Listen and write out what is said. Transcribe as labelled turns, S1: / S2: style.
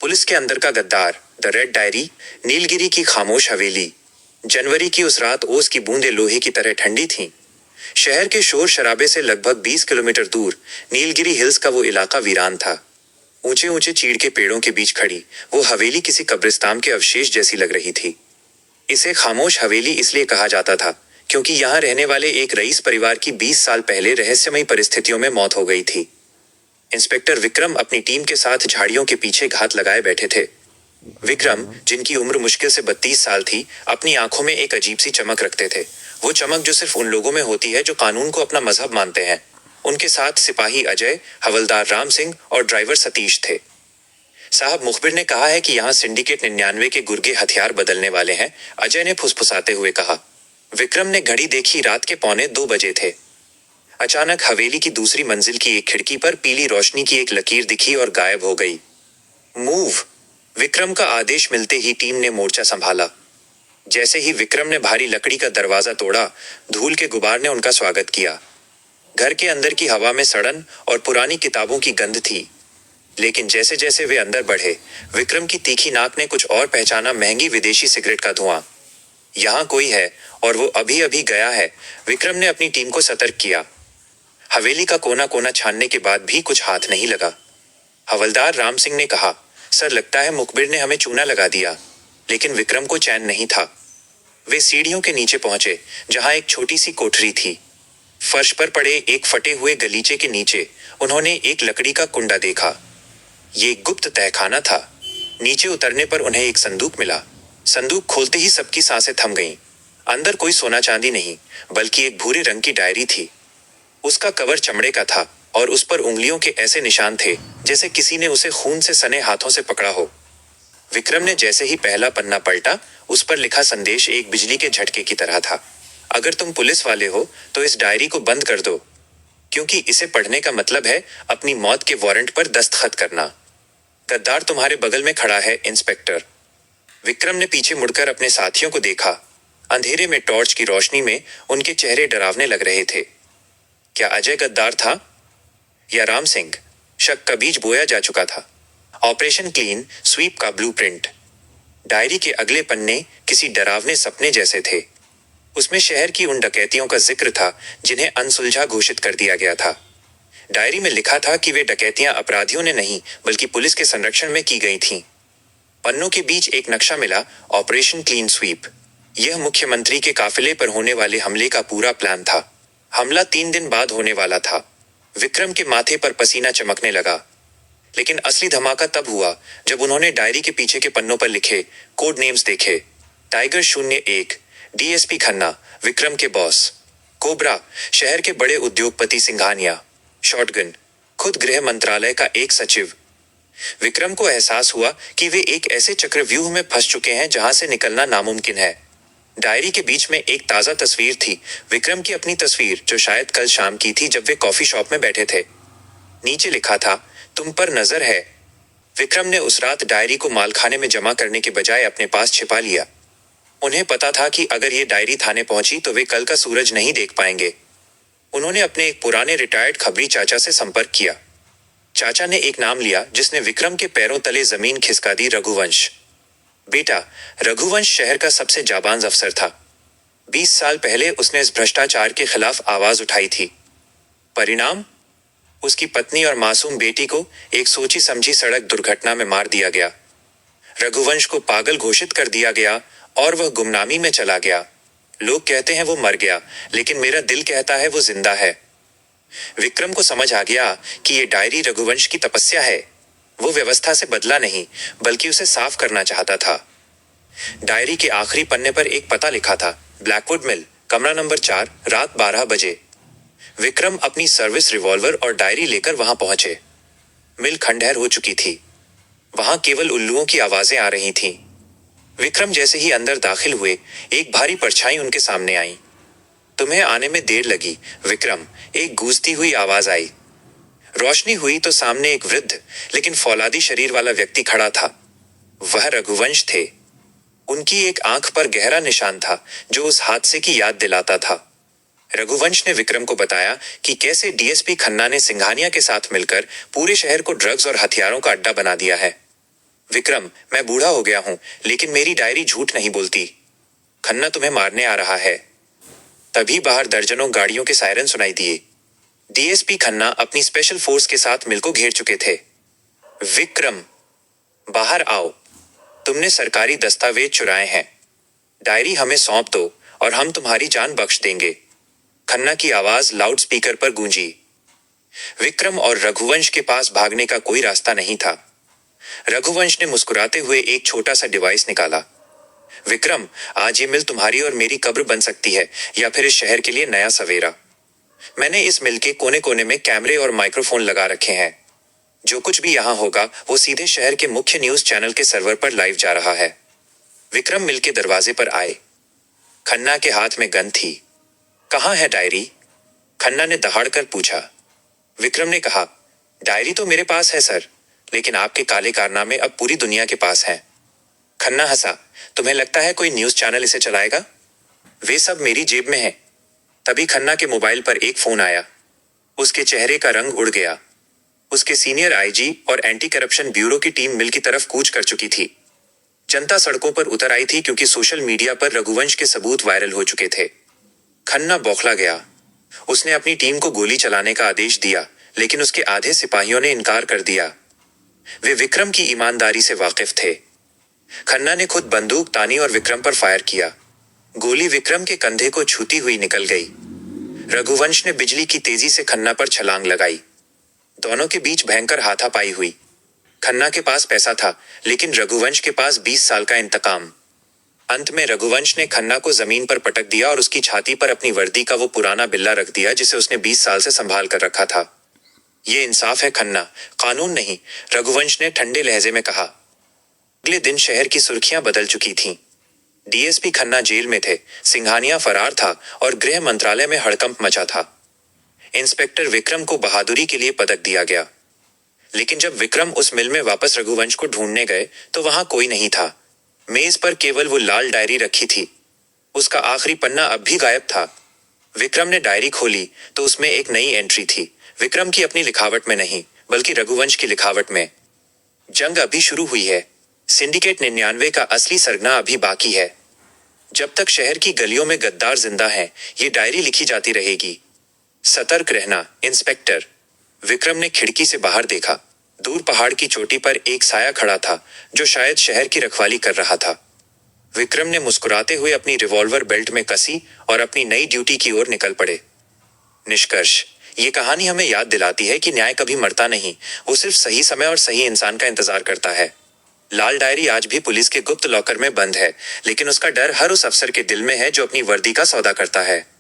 S1: Police के अंदर का गद्दार, द रेड डायरी, नीलगिरी की खामोश हवेली। जनवरी की उस रात ओस की बूंदें लोहे की तरह ठंडी थीं। शहर के शोर शराबे से लगभग 20 किलोमीटर दूर नीलगिरी हिल्स का वो इलाका वीरान था। ऊंचे ऊंचे चीड़ के पेड़ों के बीच खड़ी वो हवेली किसी कब्रिस्तान के अवशेष जैसी लग रही थी। इसे खामोश हवेली इसलिए कहा जाता था क्योंकि यहाँ रहने वाले एक रईस परिवार की 20 साल पहले रहस्यमयी परिस्थितियों में मौत हो गई थी। इंस्पेक्टर विक्रम अपनी टीम के साथ झाड़ियों के पीछे घात लगाए बैठे थे। विक्रम, जिनकी उम्र मुश्किल से 32 साल थी, अपनी आंखों में एक अजीब सी चमक रखते थे। वो चमक जो सिर्फ उन लोगों में होती है जो कानून को अपना मजहब मानते हैं। उनके साथ सिपाही अजय, हवलदार राम सिंह और ड्राइवर सतीश थे। साहब, मुखबिर ने कहा है कि यहाँ सिंडिकेट 99 के गुर्गे हथियार बदलने वाले हैं, अजय ने फुसफुसाते हुए कहा। विक्रम ने घड़ी देखी, रात के 1:45 बजे थे। अचानक हवेली की दूसरी मंजिल की एक खिड़की पर पीली रोशनी की एक लकीर दिखी और गायब हो गई। मूव! विक्रम का आदेश मिलते ही टीम ने मोर्चा संभाला। जैसे ही विक्रम ने भारी लकड़ी का दरवाजा तोड़ा, धूल के गुबार ने उनका स्वागत किया। घर के अंदर की हवा में सड़न और पुरानी किताबों की गंध थी। लेकिन जैसे जैसे वे अंदर बढ़े, विक्रम की तीखी नाक ने कुछ और पहचाना, महंगी विदेशी सिगरेट का धुआं। यहाँ कोई है और वो अभी अभी गया है, विक्रम ने अपनी टीम को सतर्क किया। हवेली का कोना कोना छानने के बाद भी कुछ हाथ नहीं लगा। हवलदार राम सिंह ने कहा, सर, लगता है मुखबिर ने हमें चूना लगा दिया। लेकिन विक्रम को चैन नहीं था। वे सीढ़ियों के नीचे पहुंचे, जहां एक छोटी सी कोठरी थी। फर्श पर पड़े एक फटे हुए गलीचे के नीचे उन्होंने एक लकड़ी का कुंडा देखा। ये गुप्त तहखाना था। नीचे उतरने पर उन्हें एक संदूक मिला। संदूक खोलते ही सबकी सांसें थम गईं। अंदर कोई सोना चांदी नहीं, बल्कि एक भूरे रंग की डायरी थी। उसका कवर चमड़े का था और उस पर उंगलियों के ऐसे निशान थे जैसे किसी ने उसे खून से सने हाथों से पकड़ा हो। विक्रम ने जैसे ही पहला पन्ना पलटा, उस पर लिखा संदेश एक बिजली के झटके की तरह था। अगर तुम पुलिस वाले हो तो इस डायरी को बंद कर दो, क्योंकि इसे पढ़ने का मतलब है अपनी मौत के वारंट पर दस्तखत करना। गद्दार तुम्हारे बगल में खड़ा है, इंस्पेक्टर। विक्रम ने पीछे मुड़कर अपने साथियों को देखा। अंधेरे में टॉर्च की रोशनी में उनके चेहरे डरावने लग रहे थे। क्या अजय गद्दार था या राम सिंह? शक का बीज बोया जा चुका था। ऑपरेशन क्लीन स्वीप का ब्लूप्रिंट। डायरी के अगले पन्ने किसी डरावने सपने जैसे थे। उसमें शहर की उन डकैतियों का जिक्र था जिन्हें अनसुलझा घोषित कर दिया गया था। डायरी में लिखा था कि वे डकैतियां अपराधियों ने नहीं, बल्कि पुलिस के संरक्षण में की गई थीं। पन्नों के बीच एक नक्शा मिला, ऑपरेशन क्लीन स्वीप। यह मुख्यमंत्री के काफिले पर होने वाले हमले का पूरा प्लान था। हमला 3 दिन बाद होने वाला था। विक्रम के माथे पर पसीना चमकने लगा। लेकिन असली धमाका तब हुआ जब उन्होंने डायरी के पीछे के पन्नों पर लिखे कोड नेम्स देखे। टाइगर 01, डीएसपी खन्ना, विक्रम के बॉस। कोबरा, शहर के बड़े उद्योगपति सिंघानिया। शॉटगन, खुद गृह मंत्रालय का एक सचिव। विक्रम को एहसास हुआ कि वे एक ऐसे चक्रव्यूह में फंस चुके हैं जहां से निकलना नामुमकिन है। डायरी के बीच में एक ताजा तस्वीर थी, विक्रम की अपनी तस्वीर, जो शायद कल शाम की थी जब वे कॉफी शॉप में बैठे थे। नीचे लिखा था, तुम पर नजर है। विक्रम ने उस रात डायरी को मालखाने में जमा करने के बजाय अपने पास छिपा लिया। उन्हें पता था कि अगर ये डायरी थाने पहुंची तो वे कल का सूरज नहीं देख पाएंगे। उन्होंने अपने एक पुराने रिटायर्ड खबरी चाचा से संपर्क किया। चाचा ने एक नाम लिया जिसने विक्रम के पैरों तले जमीन खिसका दी, रघुवंश। बेटा, रघुवंश शहर का सबसे जाबाज अफसर था। 20 साल पहले उसने इस भ्रष्टाचार के खिलाफ आवाज उठाई थी। परिणाम? उसकी पत्नी और मासूम बेटी को एक सोची समझी सड़क दुर्घटना में मार दिया गया। रघुवंश को पागल घोषित कर दिया गया और वह गुमनामी में चला गया। लोग कहते हैं वो मर गया, लेकिन मेरा दिल कहता है वो जिंदा है। विक्रम को समझ आ गया कि ये डायरी रघुवंश की तपस्या है। वो व्यवस्था से बदला नहीं, बल्कि उसे साफ करना चाहता था। डायरी के आखिरी पन्ने पर एक पता लिखा था, ब्लैकवुड मिल, कमरा नंबर 4, रात 12 बजे। विक्रम अपनी सर्विस रिवॉल्वर और डायरी लेकर वहां पहुंचे। मिल खंडहर हो चुकी थी। वहां केवल उल्लुओं की आवाजें आ रही थीं। विक्रम जैसे ही अंदर दाखिल हुए, एक भारी परछाई उनके सामने आई। तुम्हें आने में देर लगी, विक्रम, एक गूंजती हुई आवाज आई। रोशनी हुई तो सामने एक वृद्ध लेकिन फौलादी शरीर वाला व्यक्ति खड़ा था। वह रघुवंश थे। उनकी एक आंख पर गहरा निशान था जो उस हादसे की याद दिलाता था। रघुवंश ने विक्रम को बताया कि कैसे डीएसपी खन्ना ने सिंघानिया के साथ मिलकर पूरे शहर को ड्रग्स और हथियारों का अड्डा बना दिया है। विक्रम, मैं बूढ़ा हो गया हूं, लेकिन मेरी डायरी झूठ नहीं बोलती। खन्ना तुम्हें मारने आ रहा है। तभी बाहर दर्जनों गाड़ियों के सायरन सुनाई दिए। डीएसपी खन्ना अपनी स्पेशल फोर्स के साथ मिल को घेर चुके थे। विक्रम, बाहर आओ। तुमने सरकारी दस्तावेज चुराए हैं। डायरी हमें सौंप दो और हम तुम्हारी जान बख्श देंगे। खन्ना की आवाज लाउड स्पीकर पर गूंजी। विक्रम और रघुवंश के पास भागने का कोई रास्ता नहीं था। रघुवंश ने मुस्कुराते हुए एक छोटा सा डिवाइस निकाला। विक्रम, आज ये मिल तुम्हारी और मेरी कब्र बन सकती है, या फिर इस शहर के लिए नया सवेरा। मैंने इस मिल के कोने कोने में कैमरे और माइक्रोफोन लगा रखे हैं। जो कुछ भी यहाँ होगा वो सीधे शहर के मुख्य न्यूज चैनल के सर्वर पर लाइव जा रहा है। विक्रम मिल के दरवाजे पर आए। खन्ना के हाथ में गन थी। कहाँ है डायरी? खन्ना ने दहाड़कर पूछा। विक्रम ने कहा, डायरी तो मेरे पास है सर, लेकिन आपके काले कारनामे अब पूरी दुनिया के पास हैं। खन्ना हंसा। तुम्हें लगता है कोई न्यूज चैनल इसे चलाएगा? वे सब मेरी जेब में है। तभी खन्ना के मोबाइल पर एक फोन आया। उसके चेहरे का रंग उड़ गया। उसके सीनियर आईजी और एंटी करप्शन ब्यूरो की टीम मिल की तरफ कूच कर चुकी थी। जनता सड़कों पर उतर आई थी क्योंकि सोशल मीडिया पर रघुवंश के सबूत वायरल हो चुके थे। खन्ना बौखला गया। उसने अपनी टीम को गोली चलाने का आदेश दिया, लेकिन उसके आधे सिपाहियों ने इनकार कर दिया। वे विक्रम की ईमानदारी से वाकिफ थे। खन्ना ने खुद बंदूक तानी और विक्रम पर फायर किया। गोली विक्रम के कंधे को छूती हुई निकल गई। रघुवंश ने बिजली की तेजी से खन्ना पर छलांग लगाई। दोनों के बीच भयंकर हाथापाई हुई। खन्ना के पास पैसा था, लेकिन रघुवंश के पास 20 साल का इंतकाम। अंत में रघुवंश ने खन्ना को जमीन पर पटक दिया और उसकी छाती पर अपनी वर्दी का वो पुराना बिल्ला रख दिया जिसे उसने 20 साल से संभाल कर रखा था। ये इंसाफ है खन्ना, कानून नहीं, रघुवंश ने ठंडे लहजे में कहा। अगले दिन शहर की सुर्खियां बदल चुकी थीं। डीएसपी खन्ना जेल में थे, सिंघानिया फरार था और गृह मंत्रालय में हड़कंप मचा था। इंस्पेक्टर विक्रम को बहादुरी के लिए पदक दिया गया। लेकिन जब विक्रम उस मिल में वापस रघुवंश को ढूंढने गए तो वहां कोई नहीं था। मेज पर केवल वो लाल डायरी रखी थी। उसका आखिरी पन्ना अब भी गायब था। विक्रम ने डायरी खोली तो उसमें एक नई एंट्री थी। विक्रम की अपनी लिखावट में नहीं, बल्कि रघुवंश की लिखावट में। जंग अभी शुरू हुई है। सिंडिकेट 99 का असली सरगना अभी बाकी है। जब तक शहर की गलियों में गद्दार जिंदा हैं, ये डायरी लिखी जाती रहेगी। सतर्क रहना, इंस्पेक्टर। विक्रम ने खिड़की से बाहर देखा। दूर पहाड़ की चोटी पर एक साया खड़ा था, जो शायद शहर की रखवाली कर रहा था। विक्रम ने मुस्कुराते हुए अपनी रिवॉल्वर बेल्ट में कसी और अपनी नई ड्यूटी की ओर निकल पड़े। निष्कर्ष, ये कहानी हमें याद दिलाती है कि न्याय कभी मरता नहीं, वो सिर्फ सही समय और सही इंसान का इंतजार करता है। लाल डायरी आज भी पुलिस के गुप्त लॉकर में बंद है, लेकिन उसका डर हर उस अफसर के दिल में है जो अपनी वर्दी का सौदा करता है।